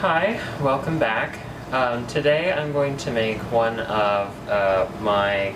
Hi, welcome back. Today I'm going to make one of my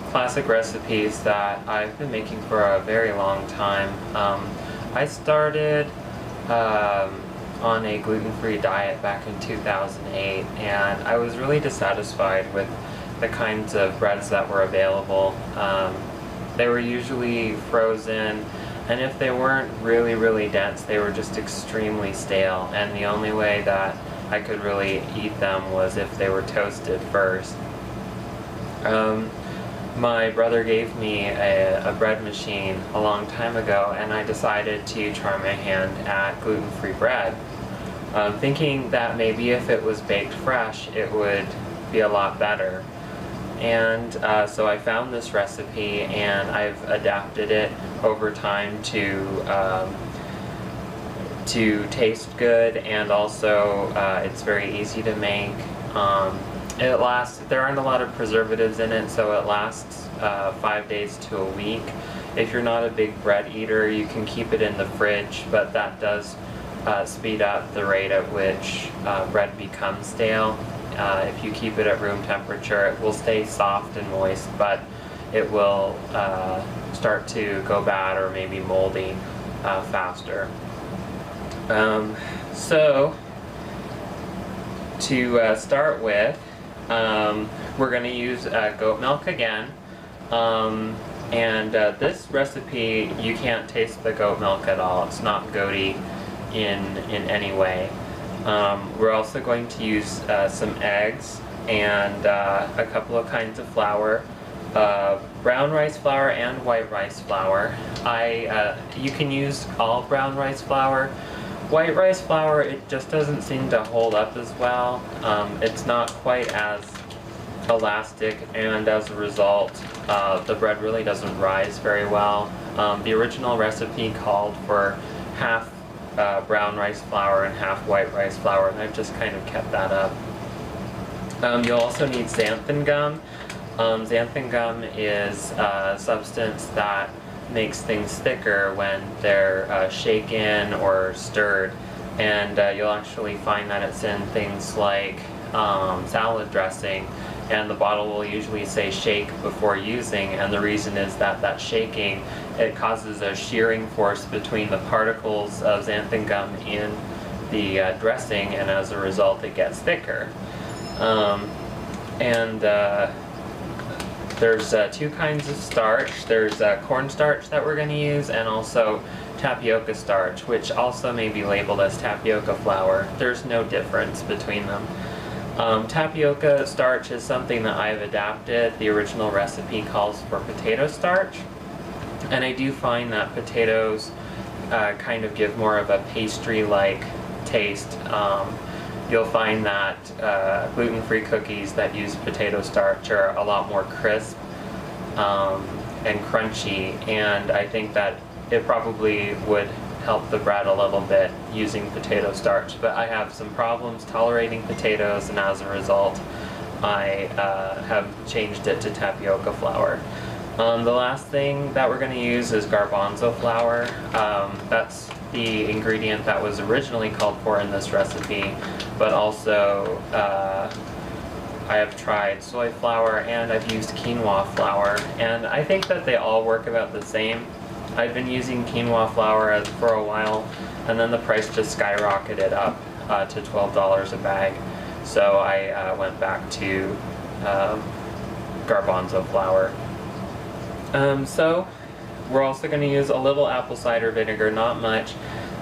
classic recipes that I've been making for a very long time. I started on a gluten-free diet back in 2008, and I was really dissatisfied with the kinds of breads that were available. They were usually frozen, and if they weren't really dense, they were just extremely stale, and the only way that I could really eat them was if they were toasted first. My brother gave me a bread machine a long time ago, and I decided to try my hand at gluten-free bread, thinking that maybe if it was baked fresh it would be a lot better. And so I found this recipe, and I've adapted it over time to taste good, and also it's very easy to make. There aren't a lot of preservatives in it, so it lasts 5 days to a week. If you're not a big bread eater, you can keep it in the fridge, but that does speed up the rate at which bread becomes stale. If you keep it at room temperature, it will stay soft and moist, but it will start to go bad or maybe moldy faster. So to start with, we're going to use goat milk again, and this recipe, you can't taste the goat milk at all. It's not goaty in any way. We're also going to use some eggs and a couple of kinds of flour, brown rice flour and white rice flour. You can use all brown rice flour. White rice flour, it just doesn't seem to hold up as well. It's not quite as elastic, and as a result, the bread really doesn't rise very well. The original recipe called for half brown rice flour and half white rice flour, and I've just kind of kept that up. You'll also need xanthan gum. Xanthan gum is a substance that makes things thicker when they're shaken or stirred, and you'll actually find that it's in things like salad dressing, and the bottle will usually say shake before using, and the reason is that shaking, it causes a shearing force between the particles of xanthan gum in the dressing, and as a result it gets thicker. There's two kinds of starch. There's cornstarch that we're going to use, and also tapioca starch, which also may be labeled as tapioca flour. There's no difference between them. Tapioca starch is something that I've adapted. The original recipe calls for potato starch, and I do find that potatoes kind of give more of a pastry-like taste. You'll find that gluten-free cookies that use potato starch are a lot more crisp and crunchy, and I think that it probably would help the bread a little bit using potato starch, but I have some problems tolerating potatoes, and as a result I have changed it to tapioca flour. The last thing that we're going to use is garbanzo flour. That's the ingredient that was originally called for in this recipe, but also I have tried soy flour, and I've used quinoa flour, and I think that they all work about the same. I've been using quinoa flour for a while, and then the price just skyrocketed up to $12 a bag, so I went back to garbanzo flour. So we're also going to use a little apple cider vinegar, not much.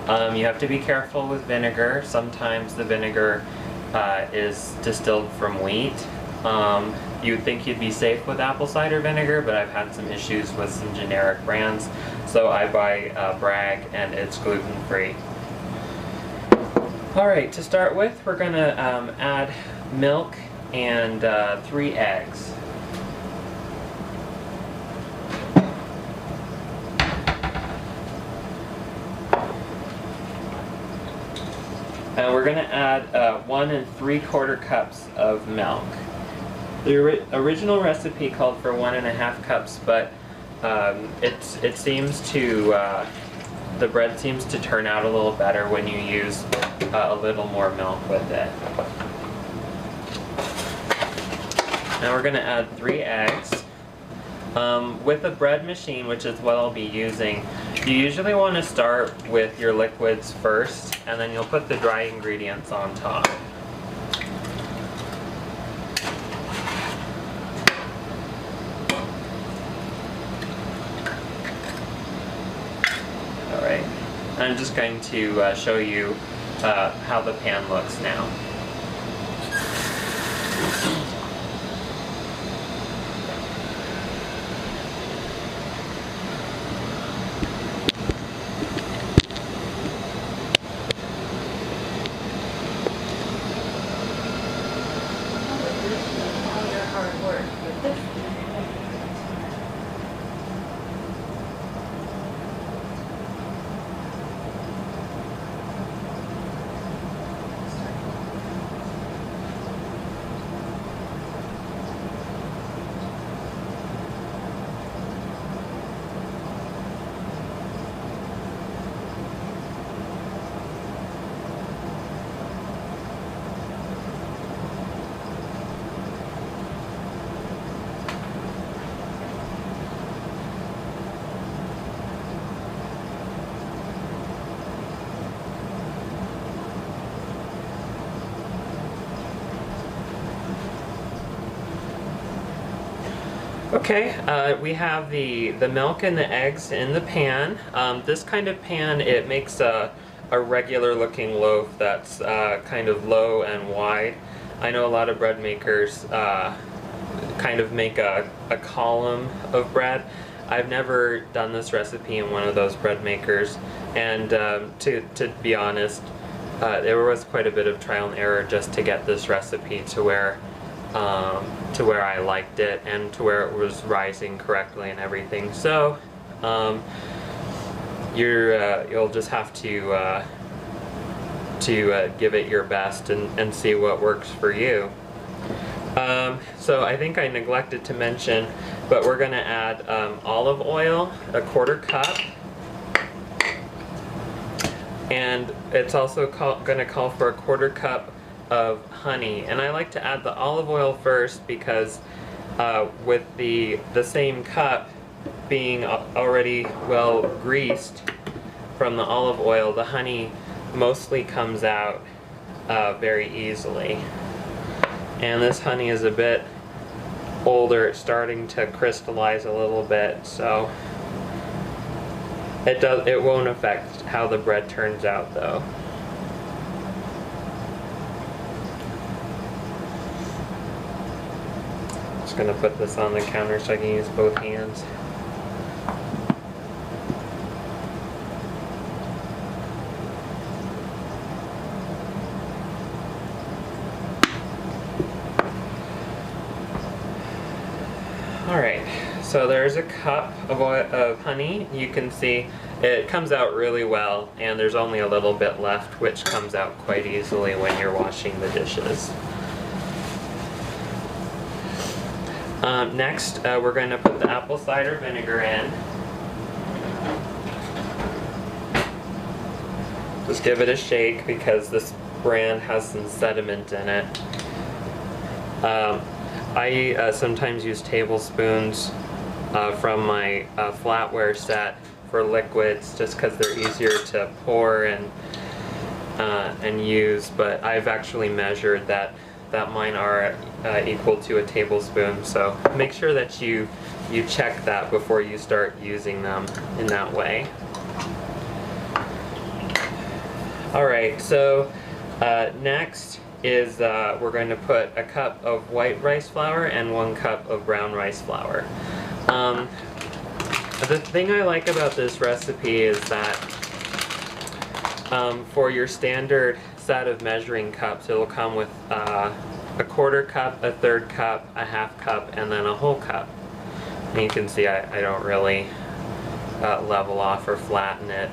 You have to be careful with vinegar. Sometimes the vinegar is distilled from wheat. You would think you'd be safe with apple cider vinegar, but I've had some issues with some generic brands, so I buy Bragg, and it's gluten-free. Alright, to start with, we're going to add milk and 3 eggs. And we're going to add 1 3/4 cups of milk. The original recipe called for 1 1/2 cups, but it seems to the bread seems to turn out a little better when you use a little more milk with it. Now we're going to add 3 eggs. With a bread machine, which is what I'll be using, you usually want to start with your liquids first, and then you'll put the dry ingredients on top. Alright, I'm just going to show you how the pan looks now. Okay, we have the milk and the eggs in the pan. This kind of pan, it makes a regular looking loaf that's kind of low and wide. I know a lot of bread makers kind of make a column of bread. I've never done this recipe in one of those bread makers, and to be honest, there was quite a bit of trial and error just to get this recipe to where I liked it and to where it was rising correctly and everything. So you'll just have to give it your best and see what works for you. So I think I neglected to mention, but we're going to add olive oil, a 1/4 cup, and it's also going to call for a 1/4 cup of honey. And I like to add the olive oil first because with the same cup being already well greased from the olive oil, the honey mostly comes out very easily. And this honey is a bit older, it's starting to crystallize a little bit, so it won't affect how the bread turns out though. Just gonna put this on the counter so I can use both hands. Alright, so there's a cup of honey. You can see it comes out really well, and there's only a little bit left, which comes out quite easily when you're washing the dishes. Next, we're going to put the apple cider vinegar in. Just give it a shake because this brand has some sediment in it. I sometimes use tablespoons from my flatware set for liquids just because they're easier to pour and use, but I've actually measured that mine are equal to a tablespoon, so make sure that you check that before you start using them in that way. Alright, so next is we're going to put a cup of white rice flour and 1 cup of brown rice flour. The thing I like about this recipe is that for your standard set of measuring cups, it'll come with a 1/4 cup, a 1/3 cup, a 1/2 cup, and then a whole cup. And you can see I don't really level off or flatten it.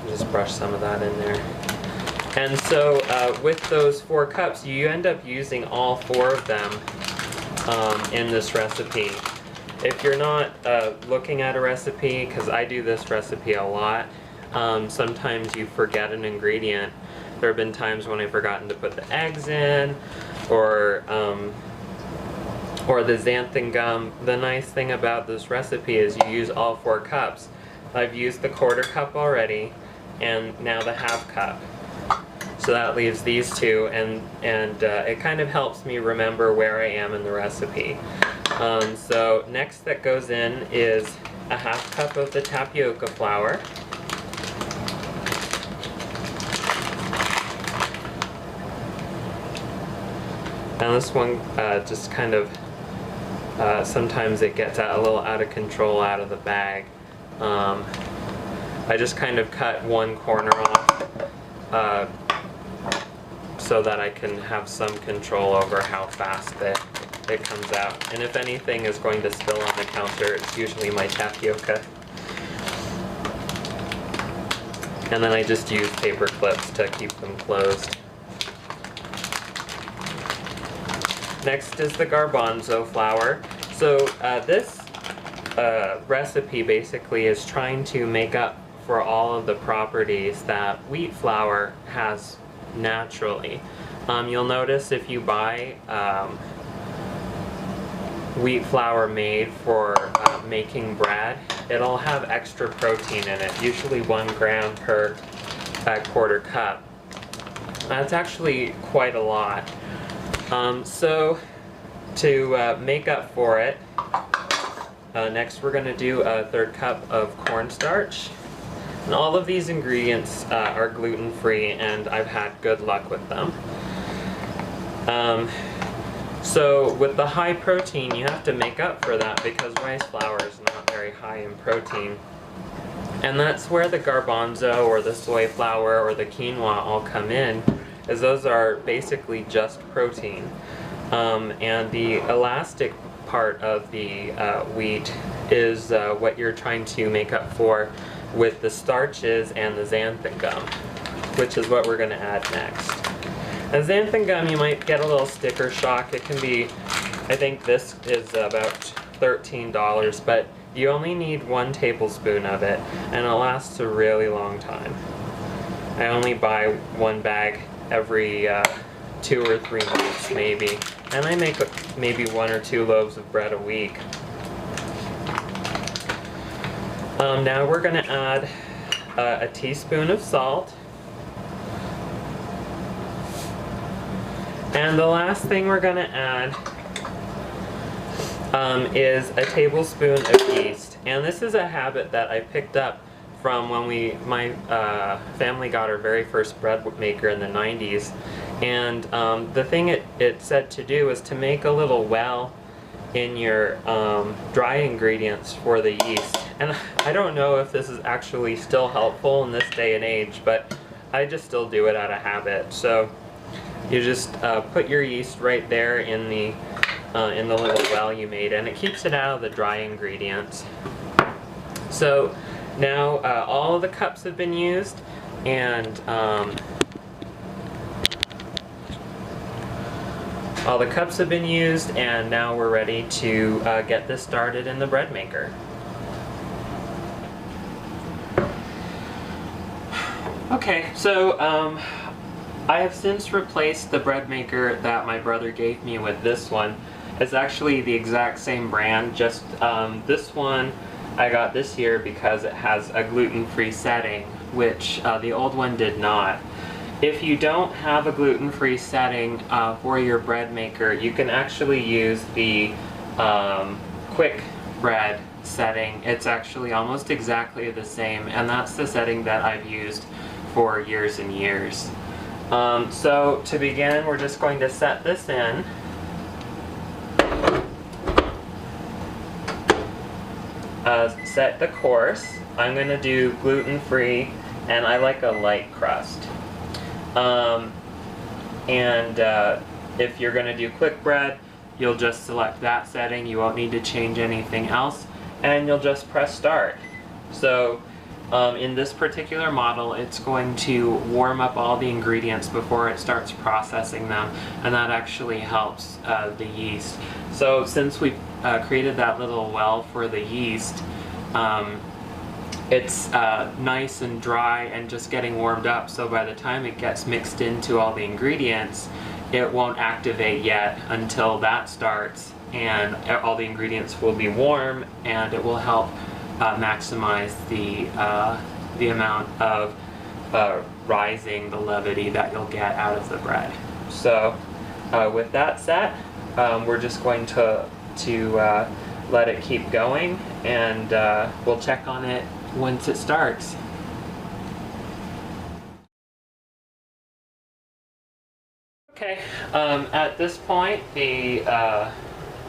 Just brush some of that in there. And so with those 4 cups, you end up using all 4 of them in this recipe. if you're not looking at a recipe, because I do this recipe a lot, sometimes you forget an ingredient. There have been times when I've forgotten to put the eggs in, or the xanthan gum. The nice thing about this recipe is you use all 4 cups. I've used the 1/4 cup already, and now the 1/2 cup. So that leaves these 2, and it kind of helps me remember where I am in the recipe. So next that goes in is a 1/2 cup of the tapioca flour. And this one just kind of, sometimes it gets a little out of control out of the bag. I just kind of cut one corner off so that I can have some control over how fast it comes out. And if anything is going to spill on the counter, it's usually my tapioca. And then I just use paper clips to keep them closed. Next is the garbanzo flour. So this recipe basically is trying to make up for all of the properties that wheat flour has naturally. You'll notice if you buy wheat flour made for making bread, it'll have extra protein in it, usually 1 gram per 1/4 cup. That's actually quite a lot. So to make up for it, next we're going to do a 1/3 cup of cornstarch. And all of these ingredients are gluten-free, and I've had good luck with them. So with the high protein, you have to make up for that because rice flour is not very high in protein. And that's where the garbanzo or the soy flour or the quinoa all come in, as those are basically just protein. And the elastic part of the wheat is what you're trying to make up for with the starches and the xanthan gum, which is what we're going to add next. And xanthan gum, you might get a little sticker shock. It can be, I think this is about $13, but you only need 1 tablespoon of it, and it lasts a really long time. I only buy 1 bag every 2 or 3 months maybe, and I make maybe 1 or 2 loaves of bread a week. Now we're going to add a teaspoon of salt. And the last thing we're going to add is a tablespoon of yeast. And this is a habit that I picked up from when my family got our very first bread maker in the 90s. And the thing it said to do was to make a little well in your dry ingredients for the yeast. And I don't know if this is actually still helpful in this day and age, but I just still do it out of habit. So you just put your yeast right there in the little well you made, and it keeps it out of the dry ingredients. So now all of the cups have been used, and all the cups have been used, and now we're ready to get this started in the bread maker. Okay, so I have since replaced the bread maker that my brother gave me with this one. It's actually the exact same brand, just this one I got this year because it has a gluten-free setting, which the old one did not. If you don't have a gluten-free setting for your bread maker, you can actually use the quick bread setting. It's actually almost exactly the same, and that's the setting that I've used for years and years. So to begin, we're just going to set this in. Set the course. I'm going to do gluten-free, and I like a light crust. If you're going to do quick bread, you'll just select that setting. You won't need to change anything else, and you'll just press start. So In this particular model, it's going to warm up all the ingredients before it starts processing them, and that actually helps the yeast. So since we created that little well for the yeast, it's nice and dry and just getting warmed up, so by the time it gets mixed into all the ingredients, it won't activate yet until that starts, and all the ingredients will be warm, and it will help maximize the amount of rising, the levity that you'll get out of the bread. So with that set, we're just going to let it keep going, and we'll check on it once it starts. Okay, at this point the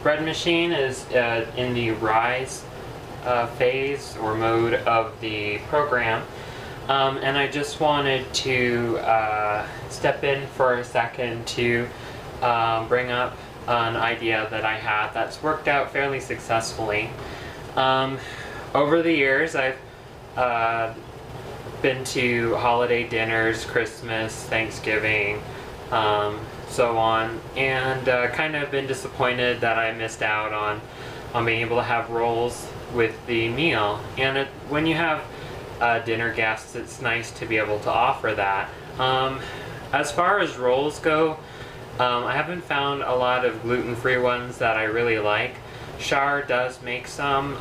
bread machine is in the rise phase or mode of the program, and I just wanted to step in for a second to bring up an idea that I had that's worked out fairly successfully. Over the years, I've been to holiday dinners, Christmas, Thanksgiving, so on, and kind of been disappointed that I missed out on being able to have rolls with the meal. And when you have dinner guests, it's nice to be able to offer that. As far as rolls go, I haven't found a lot of gluten-free ones that I really like. Char does make some.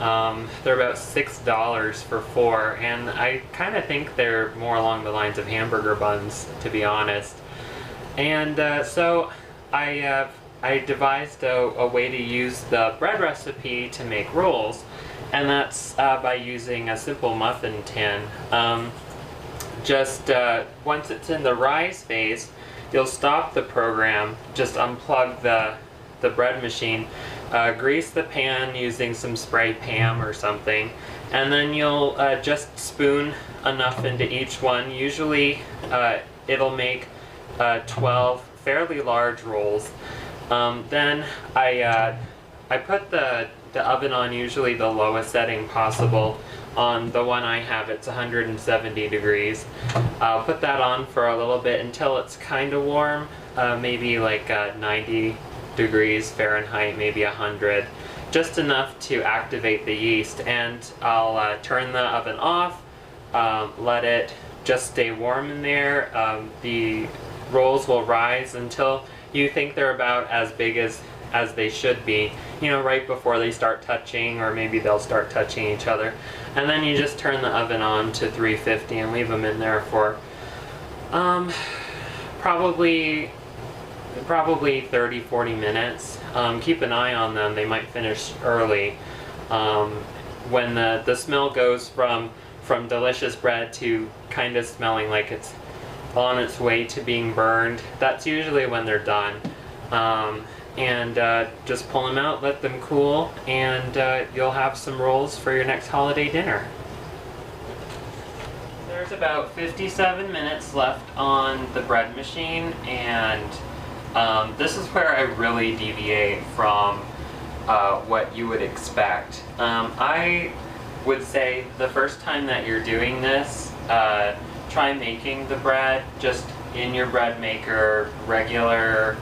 They're about $6 for 4, and I kind of think they're more along the lines of hamburger buns, to be honest. And so I devised a way to use the bread recipe to make rolls, and that's by using a simple muffin tin. Once it's in the rise phase, you'll stop the program, just unplug the bread machine, grease the pan using some spray Pam or something, and then you'll just spoon enough into each one. Usually it'll make 12 fairly large rolls. Then I put the oven on usually the lowest setting possible. On the one I have, it's 170 degrees. I'll put that on for a little bit until it's kind of warm, maybe like 90 degrees Fahrenheit, maybe 100, just enough to activate the yeast. And I'll turn the oven off, let it just stay warm in there. The rolls will rise until you think they're about as big as they should be, you know, right before they start touching, or maybe they'll start touching each other. And then you just turn the oven on to 350 and leave them in there for probably 30-40 minutes. Keep an eye on them, they might finish early. When the smell goes from delicious bread to kind of smelling like it's on its way to being burned, that's usually when they're done. Just pull them out, let them cool, and you'll have some rolls for your next holiday dinner. There's about 57 minutes left on the bread machine, and this is where I really deviate from what you would expect. I would say the first time that you're doing this, try making the bread just in your bread maker, regular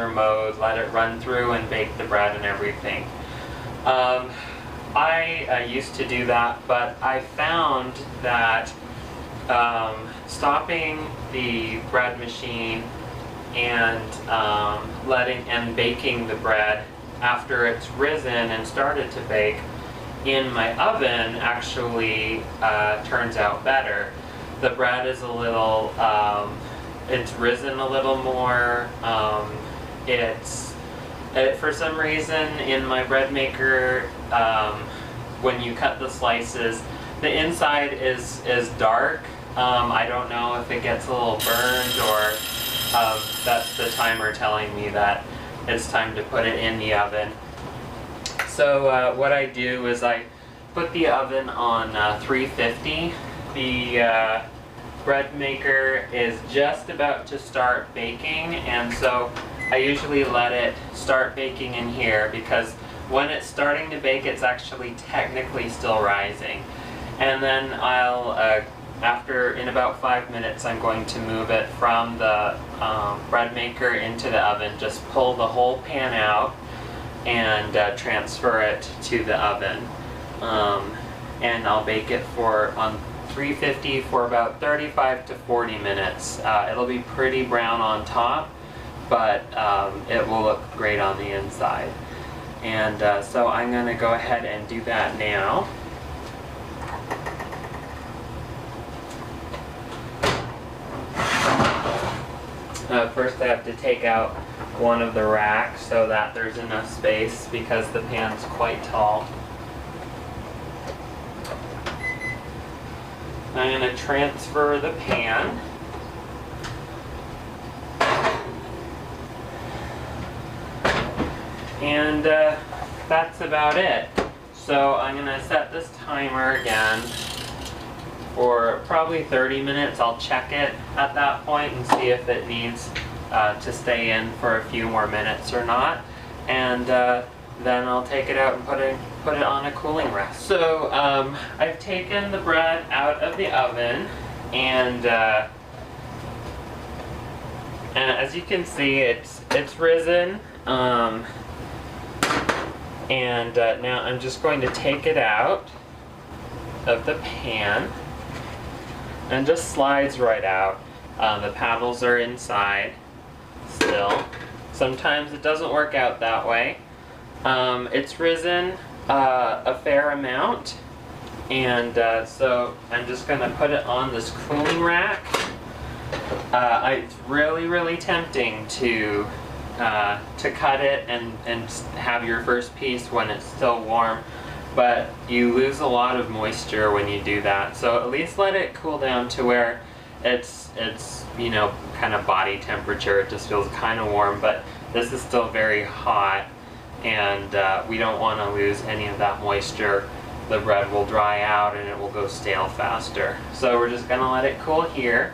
mode, let it run through and bake the bread and everything. I used to do that, but I found that stopping the bread machine and baking the bread after it's risen and started to bake in my oven actually turns out better. The bread is a little it's risen a little more. For some reason in my bread maker, when you cut the slices, the inside is dark. I don't know if it gets a little burned, or that's the timer telling me that it's time to put it in the oven. So what I do is I put the oven on 350. The bread maker is just about to start baking, and so I usually let it start baking in here, because when it's starting to bake, it's actually technically still rising. And then I'll, in about 5 minutes, I'm going to move it from the bread maker into the oven. Just pull the whole pan out and transfer it to the oven. And I'll bake it on 350 for about 35 to 40 minutes. It'll be pretty brown on top, but it will look great on the inside. And so I'm going to go ahead and do that now. First I have to take out one of the racks so that there's enough space because the pan's quite tall. I'm going to transfer the pan. And that's about it. So I'm going to set this timer again for probably 30 minutes. I'll check it at that point and see if it needs to stay in for a few more minutes or not. And then I'll take it out and put it on a cooling rest. So I've taken the bread out of the oven, and as you can see, it's risen. And now I'm just going to take it out of the pan, and just slides right out. The paddles are inside still. Sometimes it doesn't work out that way. It's risen a fair amount, and so I'm just going to put it on this cooling rack. It's really tempting to cut it and have your first piece when it's still warm, but you lose a lot of moisture when you do that. So at least let it cool down to where it's you know, kind of body temperature. It just feels kind of warm, but this is still very hot, and we don't want to lose any of that moisture. The bread will dry out and it will go stale faster. So we're just going to let it cool here.